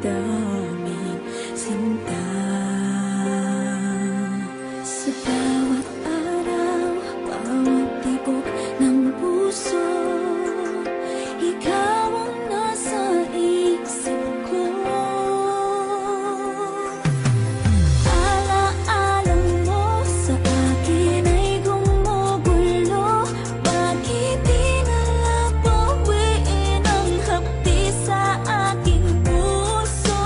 daming sinta. Sa bawat araw, bawat tibok ng puso, ikaw ang nasa isip ko. Alaala mo sa akin ay gumugulo. Bakit di na bawiin ang hapdi sa aking puso?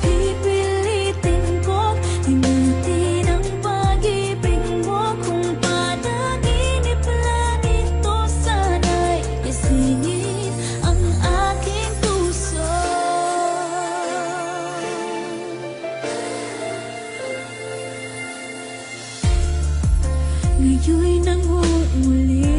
Pipilitin ko't himutin ang pag-ibig mo. Kung panaginip lang ito, sana'y gisingin ang aking puso. Ngayon'y nangunguli